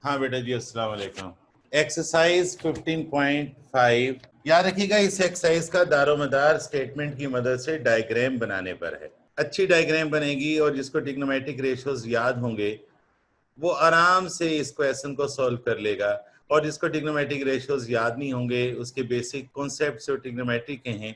हाँ बेटा जी, अस्सलाम वालेकुम। एक्सरसाइज 15.5 याद रखिएगा, इस एक्सरसाइज का दारोमदार स्टेटमेंट की मदद से डायग्राम बनाने पर है। अच्छी डायग्राम बनेगी और जिसको ट्रिग्नोमेट्रिक रेशियोज याद होंगे वो आराम से इस क्वेश्चन को सॉल्व कर लेगा, और जिसको ट्रिग्नोमेट्रिक रेशियोज याद नहीं होंगे, उसके बेसिक कॉन्सेप्ट जो ट्रिग्नोमेट्रिक के हैं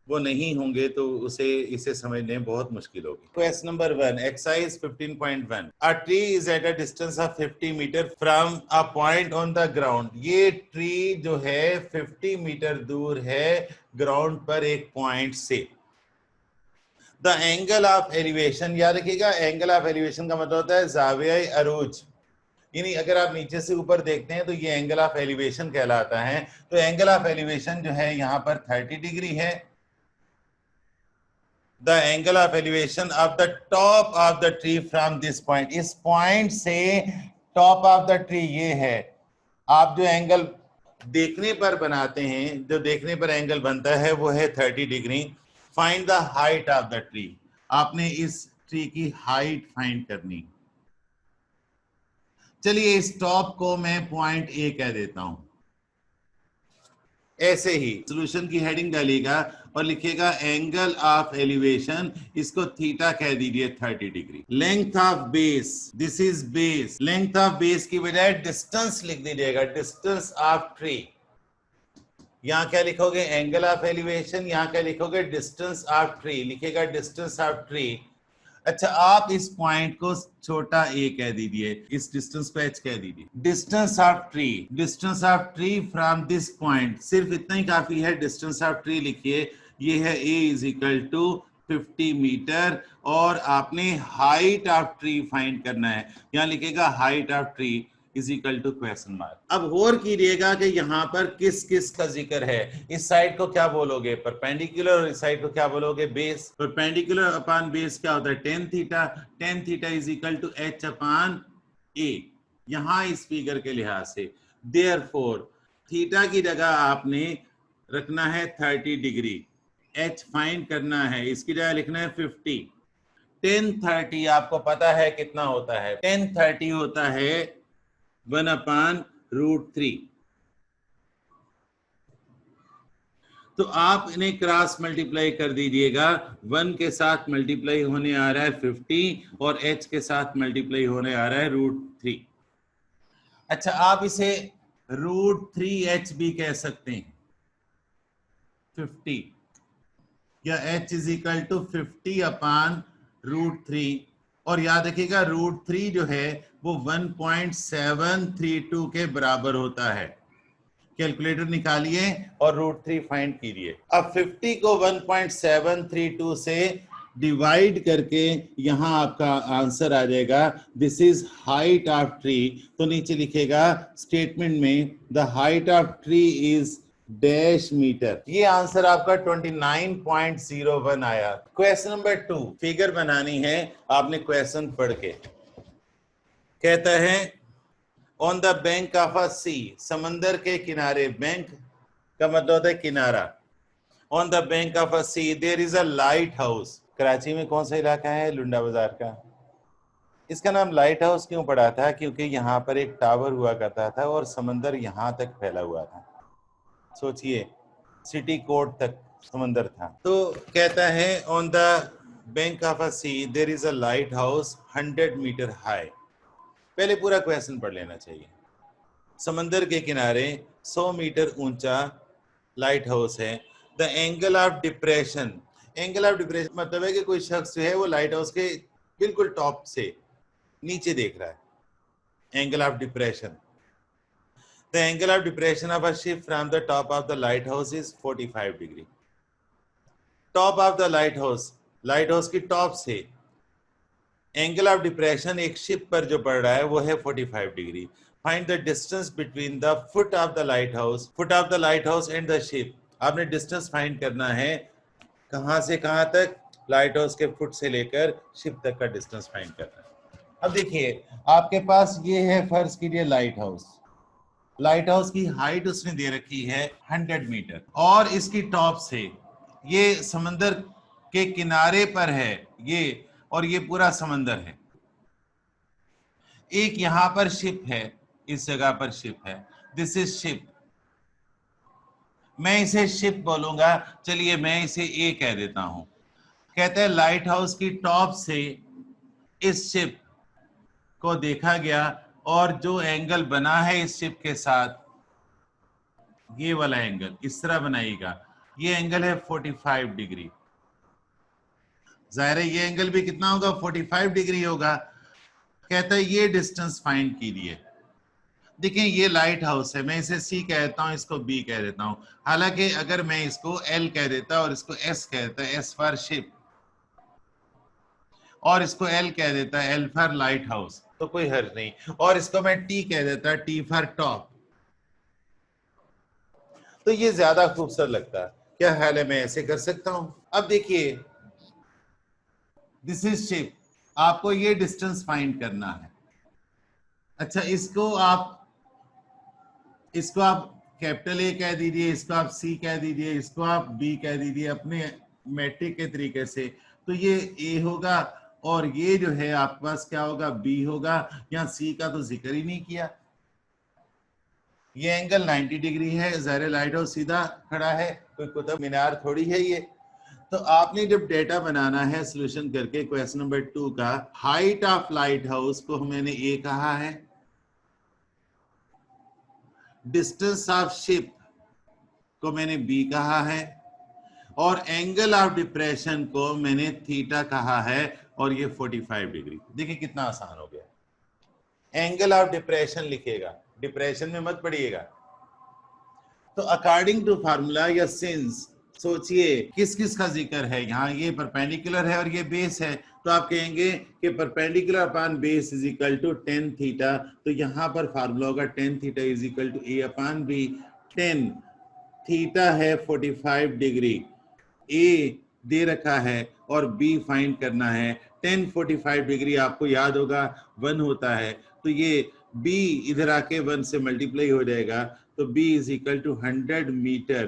वो नहीं होंगे, तो उसे इसे समझने में बहुत मुश्किल होगी। Question number 1, exercise 15.1। A tree is at a distance of 50 metre from a point on the ground. ये ट्री जो है 50 मीटर दूर है ग्राउंड पर एक पॉइंट से। द एंगल ऑफ एलिवेशन, याद रखिएगा एंगल ऑफ एलिवेशन का मतलब होता है जाविया अरूज, यानी अगर आप नीचे से ऊपर देखते हैं तो ये एंगल ऑफ एलिवेशन कहलाता है। तो एंगल ऑफ एलिवेशन जो है यहाँ पर 30 डिग्री है। The angle of elevation of the top of the tree from this point, इस पॉइंट से टॉप ऑफ द ट्री ये है। आप जो एंगल देखने पर बनाते हैं, जो देखने पर एंगल बनता है वो है 30 degree. Find the height of the tree, आपने इस ट्री की हाइट फाइंड करनी। चलिए इस टॉप को मैं पॉइंट ए कह देता हूं। ऐसे ही सॉल्यूशन की हेडिंग डालिएगा और लिखिएगा एंगल ऑफ एलिवेशन, इसको थीटा कह दीजिए 30 degree. Length of base, this is base, length of base की बजाय डिस्टेंस लिख दीजिएगा, डिस्टेंस ऑफ ट्री। यहां क्या लिखोगे, एंगल ऑफ एलिवेशन, यहां क्या लिखोगे, डिस्टेंस ऑफ ट्री, लिखेगा डिस्टेंस ऑफ ट्री। अच्छा, आप इस पॉइंट को छोटा ए कह दीजिए, इस डिस्टेंस को एच कह दीजिए। Distance of tree, distance of tree from this point, सिर्फ इतना ही काफी है, डिस्टेंस ऑफ ट्री लिखिए, ये है ए इज इक्वल टू 50 मीटर। और आपने हाइट ऑफ ट्री फाइंड करना है, यहां लिखेगा height of tree is equal to question mark. अब गौर कीजिएगा कि यहाँ पर किस किस का जिक्र है। इस साइड को क्या बोलोगे, परपेंडिकुलर, और इस साइड को क्या बोलोगे, बेस। परपेंडिकुलर अपॉन बेस क्या होता है, tan theta. Tan theta is equal to H upon A, यहां इस फिगर के लिहाज से। देयरफॉर थीटा की जगह आपने रखना है 30 डिग्री, एच फाइंड करना है, इसकी जगह लिखना है 50। 1030 आपको पता है कितना होता है, 1030 होता है 1/√3। तो आप इन्हें क्रॉस मल्टीप्लाई कर दीजिएगा, 1 के साथ मल्टीप्लाई होने आ रहा है 50 और h के साथ मल्टीप्लाई होने आ रहा है √3। अच्छा, आप इसे √3h भी कह सकते हैं, 50, या h इज इक्वल टू 50/√3। और याद रखिएगा √3 जो है वो 1.732 के बराबर होता है। कैलकुलेटर निकालिए और √3 फाइंड कीजिए। अब 50 को 1.732 से डिवाइड करके यहां आपका आंसर आ जाएगा, this is height of tree. तो नीचे लिखेगा स्टेटमेंट में the height of tree is dash metre. ये आंसर आपका 29.01 आया। क्वेश्चन नंबर 2, फिगर बनानी है आपने क्वेश्चन पढ़ के। कहता है on the bank of a sea, समंदर के किनारे, बैंक का मतलब होता है किनारा। On the bank of a sea there is a lighthouse. Karachi में कौन सा इलाका है, लुंडा बाजार का। इसका नाम लाइट हाउस क्यों पड़ा था, क्योंकि यहाँ पर एक टावर हुआ करता था और समंदर यहाँ तक फैला हुआ था। सोचिए, सिटी कोर्ट तक समंदर था। तो कहता है on the bank of a sea there is a lighthouse 100 metre high. पहले पूरा क्वेश्चन पढ़ लेना चाहिए। समंदर के किनारे 100 मीटर ऊंचा लाइट हाउस है। The angle of depression, angle of depression मतलब है कि कोई शख्स जो है वो लाइट हाउस के बिल्कुल टॉप से नीचे देख रहा है, angle of depression. The angle of depression of a ship from the top of the lighthouse is 45 degree. Top of the light house की टॉप से एंगल ऑफ डिप्रेशन एक शिप पर जो पड़ रहा है वो है 45 degree. Find the distance between the foot of the light house and the ship. आपने डिस्टेंस फाइंड करना है, कहां से कहां तक, लाइट हाउस के फुट से लेकर शिप तक का डिस्टेंस फाइंड करना है। अब देखिए आपके पास ये है, फर्ज कीजिए लाइट हाउस की हाइट उसने दे रखी है 100 मीटर, और इसकी टॉप से ये समंदर के किनारे पर है ये, और ये पूरा समंदर है। एक यहां पर शिप है इस जगह पर शिप है, दिस इज शिप, मैं इसे शिप बोलूंगा, चलिए मैं इसे ए कह देता हूं। कहते हैं लाइट हाउस की टॉप से इस शिप को देखा गया और जो एंगल बना है इस शिप के साथ, ये वाला एंगल इस तरह बनाइएगा, ये एंगल है 45 डिग्री। जाहिर है ये एंगल भी कितना होगा, 45 डिग्री होगा। कहता है ये डिस्टेंस फाइंड कीजिए। देखिए ये लाइट हाउस है, मैं इसे सी कह देता हूं, इसको बी कह देता हूं। हालांकि अगर मैं इसको एल कह देता और इसको एस कह देता, एस फॉर शिप, और इसको एल कह देता, एल फॉर लाइट हाउस, तो कोई हर्ज नहीं। और इसको मैं टी कह देता, टी फॉर टॉप, तो ये ज्यादा खूबसूरत लगता है। क्या ख्याल है, मैं ऐसे कर सकता हूं? अब देखिए दिस इज शिप, आपको ये डिस्टेंस फाइंड करना है। अच्छा इसको आप कैपिटल ए कह दीजिए, इसको आप सी कह दीजिए, इसको आप बी कह दीजिए अपने मैट्रिक के तरीके से, तो ये ए होगा और ये जो है आपके पास क्या होगा, बी होगा। यहाँ सी का तो जिक्र ही नहीं किया। ये एंगल 90 डिग्री है, ज़ाहिर लाइट हाउस सीधा खड़ा है, कोई कुतुब मीनार थोड़ी है ये। तो आपने जब डेटा बनाना है सोल्यूशन करके क्वेश्चन नंबर 2 का, हाइट ऑफ लाइट हाउस को मैंने ए कहा है, डिस्टेंस ऑफ शिप को मैंने बी कहा है, और एंगल ऑफ डिप्रेशन को मैंने थीटा कहा है, और ये 45 डिग्री। देखिए कितना आसान हो गया। एंगल ऑफ डिप्रेशन लिखिएगा, डिप्रेशन में मत पढ़िएगा। तो अकॉर्डिंग टू फार्मूला या सिंस, सोचिए किस किस का जिक्र है यहाँ, ये परपेंडिकुलर है और ये बेस है, तो आप कहेंगे कि perpendicular upon base is equal to tan theta. तो यहाँ पर फार्मूला होगा tan theta is equal to a upon b. Tan theta है 45 डिग्री, ए दे रखा है और बी फाइंड करना है। 10 45 डिग्री आपको याद होगा 1 होता है, तो ये बी इधर आके 1 से मल्टीप्लाई हो जाएगा, तो b is equal to 100 metre.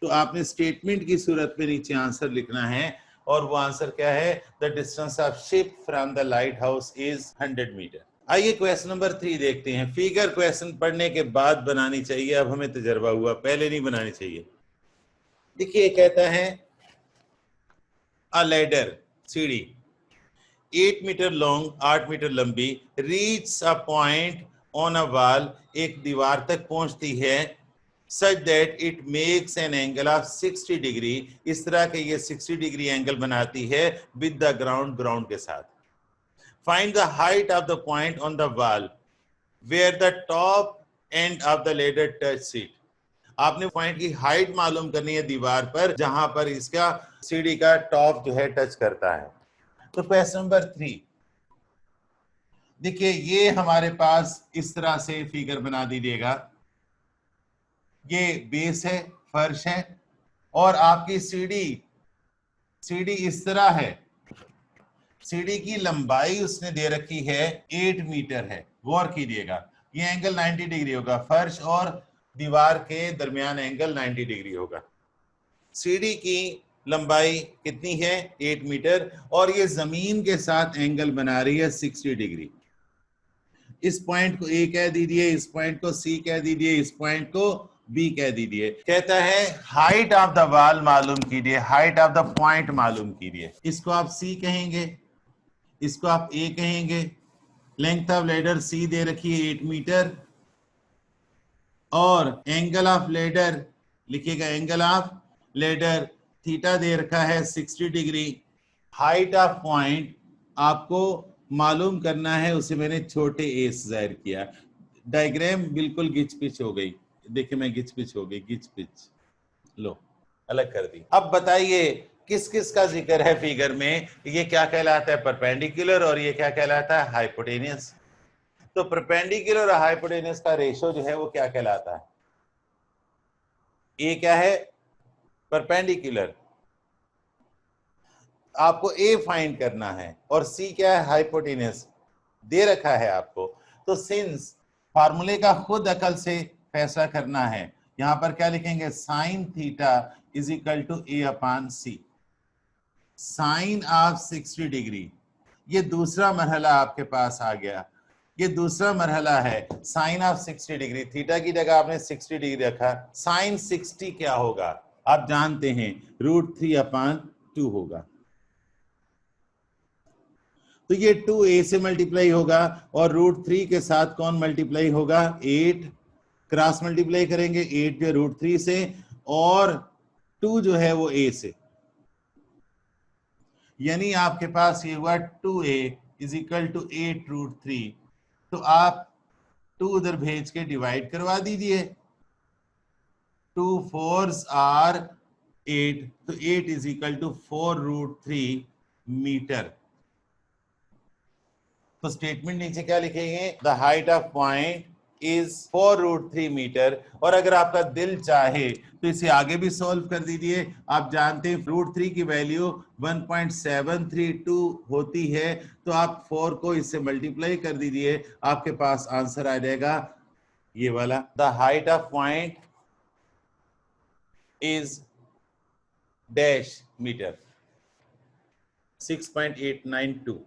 तो आपने स्टेटमेंट की सूरत में नीचे आंसर लिखना है, और वो आंसर क्या है, the distance of ship from the lighthouse is 100 metre. आइए क्वेश्चन नंबर 3 देखते हैं। फिगर क्वेश्चन पढ़ने के बाद बनानी चाहिए, अब हमें तजर्बा हुआ, पहले नहीं बनानी चाहिए। देखिए कहता है a ladder, सीढ़ी 8 मीटर लॉन्ग, 8 मीटर लंबी, reach a point on a wall, एक दीवार तक पहुंचती है, such that it makes an angle of 60 degree, इस तरह के ये 60 डिग्री एंगल बनाती है विद द ग्राउंड, ग्राउंड के साथ। Find the height of the point on the wall where the top end of the ladder touches it. आपने point की हाइट मालूम करनी है दीवार पर जहां पर इसका सीढ़ी का टॉप जो है टच करता है। तो क्वेश्चन नंबर 3 देखिए, ये हमारे पास इस तरह से फिगर बना दीजिएगा, ये बेस है, फर्श है, और आपकी सीढ़ी इस तरह है। सीढ़ी की लंबाई उसने दे रखी है 8 मीटर है, गौर कीजिएगा। ये एंगल 90 डिग्री होगा, फर्श और दीवार के दरमियान एंगल 90 डिग्री होगा। सीढ़ी की लंबाई कितनी है, 8 मीटर, और ये जमीन के साथ एंगल बना रही है 60 डिग्री। इस पॉइंट को ए कह दीजिए, इस पॉइंट को सी कह दीजिए, इस पॉइंट को बी कह दीजिए। कहता है हाइट ऑफ द वॉल मालूम कीजिए, हाइट ऑफ द पॉइंट मालूम कीजिए। इसको आप सी कहेंगे, इसको आप ए कहेंगे। लेंथ ऑफ लेडर सी दे रखी है 8 मीटर, और एंगल ऑफ लेडर लिखिएगा, एंगल ऑफ लेडर थीटा दे रखा है 60 डिग्री। हाइट ऑफ पॉइंट आपको मालूम करना है, उसे मैंने छोटे ए से जाहिर किया। डायग्राम बिल्कुल गिच पिच हो गई, देखिए मैं गिच पिच हो गई, गिच पिच लो अलग कर दी। अब बताइए किस किस का जिक्र है फिगर में, ये क्या कहलाता है, परपेंडिकुलर, और ये क्या कहलाता है, हाइपोटेनियस। तो परपेंडिकुलर और हाइपोटेनियस का रेशो जो है वो क्या कहलाता है, ए क्या है, परपेंडिकुलर, आपको ए फाइंड करना है, और सी क्या है, हाइपोटेनियस दे रखा है आपको। तो सिंस फार्मूले का खुद अकल से फैसला करना है, यहां पर क्या लिखेंगे, sine theta is equal to a upon c. Sine of 60 degree, ये दूसरा मरहला आपके पास आ गया। ये दूसरा मरहला है साइन ऑफ 60 डिग्री। थीटा की जगह आपने 60 डिग्री रखा, साइन 60 क्या होगा आप जानते हैं, √3/2 होगा। तो ये 2a से मल्टीप्लाई होगा और √3 के साथ कौन मल्टीप्लाई होगा, 8 क्रॉस मल्टीप्लाई करेंगे, 8 जो √3 से और 2 जो है वो a से, यानी आपके पास ये हुआ 2a इज इक्वल टू 8√3। तो आप 2 उधर भेज के डिवाइड करवा दीजिए, 2 4s are 8, तो 8 इज इक्वल टू 4√3 मीटर। तो स्टेटमेंट नीचे क्या लिखेंगे, the height of point is 4√3 metre. और अगर आपका दिल चाहे तो इसे आगे भी सॉल्व कर दीजिए। आप जानते हैं √3 की वैल्यू 1.732 होती है, तो आप 4 को इससे मल्टीप्लाई कर दीजिए, आपके पास आंसर आ जाएगा ये वाला, the height of point is dash metre, 6.892,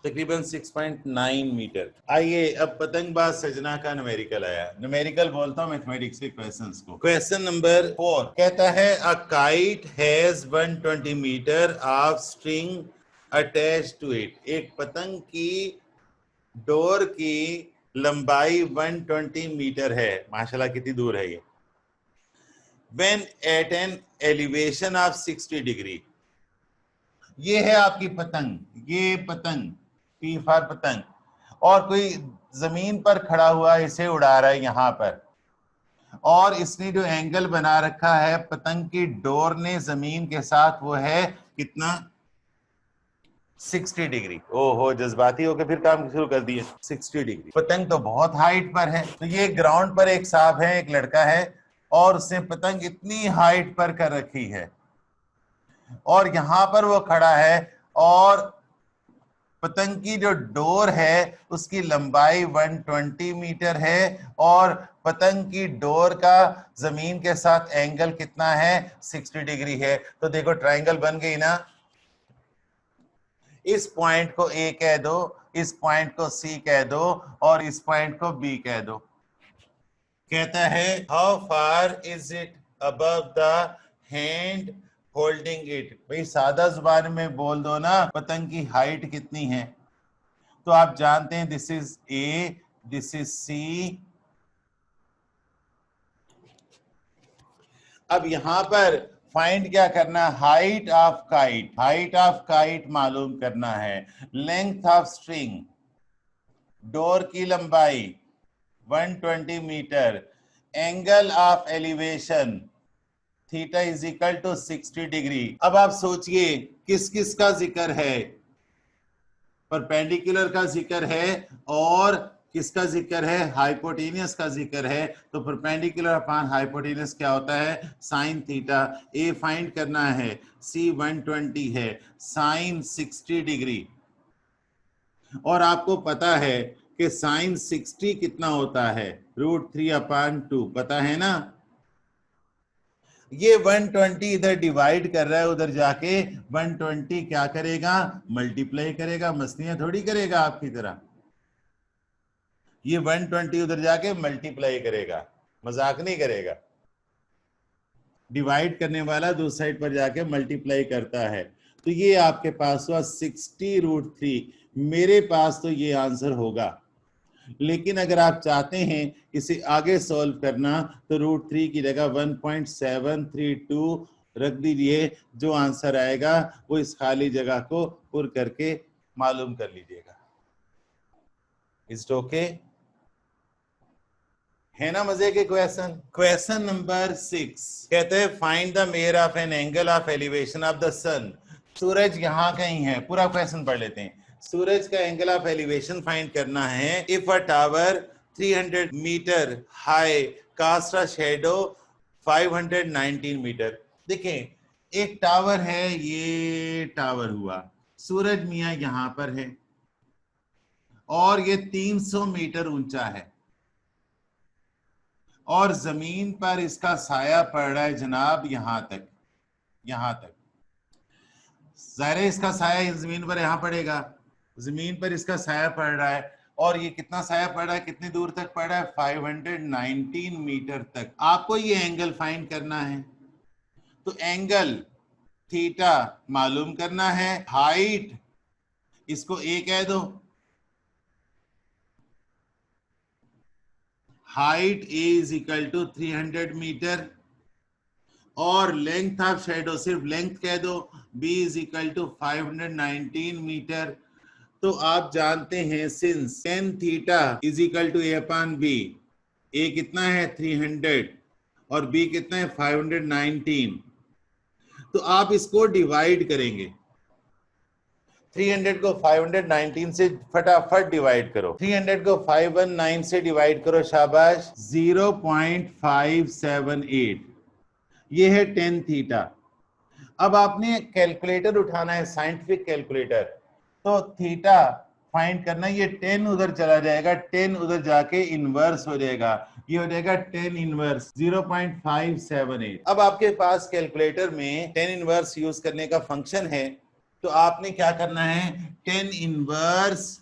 तकरीबन 6.9 मीटर। आइए अब पतंगबाज सजना का न्यूमेरिकल आया। न्यूमेरिकल बोलता हूं मैथमेटिक्स के क्वेश्चंस को। क्वेश्चन नंबर 4 कहता है a kite has 120 metre of string attached to it. एक पतंग की डोर की लंबाई 120 मीटर है, माशाल्लाह कितनी दूर है ये। When at an elevation of 60 degree, ये है आपकी पतंग, ये पतंग P फॉर पतंग, और कोई जमीन पर खड़ा हुआ इसे उड़ा रहा है यहां पर, और इसने जो एंगल बना रखा है पतंग की डोर ने जमीन के साथ, वो है कितना, 60 डिग्री। ओहो, जज्बाती होकर फिर काम शुरू कर दिए। 60 डिग्री, पतंग तो बहुत हाइट पर है। तो ये ग्राउंड पर एक साहब है, एक लड़का है, और उसने पतंग इतनी हाइट पर कर रखी है, और यहां पर वो खड़ा है, और पतंग की जो डोर है उसकी लंबाई 120 मीटर है, और पतंग की डोर का जमीन के साथ एंगल कितना है, 60 डिग्री है। तो देखो ट्रायंगल बन गई ना। इस पॉइंट को A कह दो, इस पॉइंट को C कह दो, और इस पॉइंट को B कह दो। कहता है how far is it above the hand holding it. भाई सादा जुबान में बोल दो ना, पतंग की हाइट कितनी है। तो आप जानते हैं this is A, this is C। अब यहां पर फाइंड क्या करना, height of kite, height of kite मालूम करना है। लेंथ ऑफ स्ट्रिंग, डोर की लंबाई 120 metre, angle of elevation theta is equal to 60 degree. अब आप सोचिए किस किस का जिक्र है, परपेंडिकुलर का जिक्र है, और किसका जिक्र है, हाइपोटेनियस का जिक्र है। तो परपेंडिकुलर अपॉन हाइपोटेनियस क्या होता है, साइन थीटा। ए फाइंड करना है, सी 120 है, साइन 60 डिग्री, और आपको पता है कि साइन 60 कितना होता है, √3/2, पता है ना। ये 120 इधर डिवाइड कर रहा है, उधर जाके 120 क्या करेगा, मल्टीप्लाई करेगा, मसलियां थोड़ी करेगा आपकी तरह। ये 120 उधर जाके मल्टीप्लाई करेगा, मजाक नहीं करेगा। डिवाइड करने वाला दूसरी साइड पर जाके मल्टीप्लाई करता है। तो ये आपके पास हुआ 60√3। मेरे पास तो ये आंसर होगा, लेकिन अगर आप चाहते हैं इसे आगे सॉल्व करना तो √3 की जगह 1.732 रख दीजिए। जो आंसर आएगा वो इस खाली जगह को पुर करके मालूम कर लीजिएगा। इज ओके, है ना मजे के क्वेश्चन। क्वेश्चन नंबर 6 कहते हैं find the measure of an angle of elevation of the sun. सूरज यहाँ कहीं है, पूरा क्वेश्चन पढ़ लेते हैं। सूरज का एंगल ऑफ एलिवेशन फाइंड करना है। If a tower 300 metre high cast a shadow 519 metre. देखें एक टावर है, ये टावर हुआ, सूरज मियां यहां पर है, और ये 300 मीटर ऊंचा है, और जमीन पर इसका साया पड़ रहा है जनाब यहां तक, यहां तक। जाहिर है इसका साया जमीन पर यहां पड़ेगा, जमीन पर इसका साया पड़ रहा है, और ये कितना साया पड़ा है, कितनी दूर तक पड़ा है, 519 मीटर तक। आपको ये एंगल फाइंड करना है, तो एंगल थीटा मालूम करना है, हाइट इसको ए कह दो, height a is equal to 300 metre, और लेंथ ऑफ शेडो सिर्फ लेंथ कह दो, b is equal to 519 metre. तो आप जानते हैं since tan theta is equal to a upon b, a कितना है 300 और b कितना है 519, तो आप इसको डिवाइड करेंगे, 300 को 519 से फटाफट डिवाइड करो, 300 को 519 से डिवाइड करो, शाबाश, 0.578, ये है tan थीटा। अब आपने कैलकुलेटर उठाना है, साइंटिफिक कैलकुलेटर, तो थीटा फाइंड करना, ये 10 उधर चला जाएगा, 10 उधर जाके इनवर्स हो जाएगा, ये हो जाएगा 10 इनवर्स 0.578। अब आपके पास कैलकुलेटर में 10 इनवर्स यूज करने का फंक्शन है, तो आपने क्या करना है, 10 इनवर्स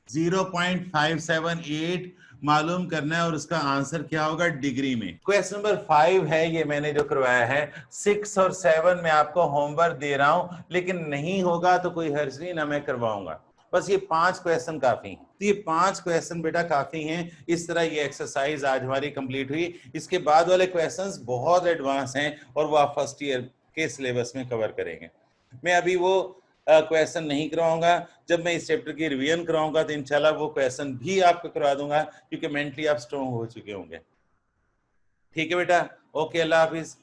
0.578 मालूम करना है, और उसका आंसर क्या होगा डिग्री में। क्वेश्चन नंबर 5 है, ये मैंने जो करवाया है, 6 और 7 में आपको होमवर्क दे रहा हूं, लेकिन नहीं होगा तो कोई हर्ज नहीं ना, मैं करवाऊंगा। बस ये 5 क्वेश्चन काफी हैं, तो ये 5 क्वेश्चन बेटा काफी हैं। इस तरह ये एक्सरसाइज आज हमारी कंप्लीट हुई। इसके बाद वाले क्वेश्चंस बहुत एडवांस हैं और वो आप फर्स्ट ईयर के सिलेबस में कवर करेंगे। मैं अभी वो क्वेश्चन नहीं करवाऊंगा, जब मैं इस चैप्टर की रिवीजन कराऊंगा तो इंशाल्लाह वो क्वेश्चन भी आपको करवा दूंगा, क्योंकि मेंटली आप स्ट्रॉन्ग हो चुके होंगे। ठीक है बेटा, ओके, अल्लाह हाफिज।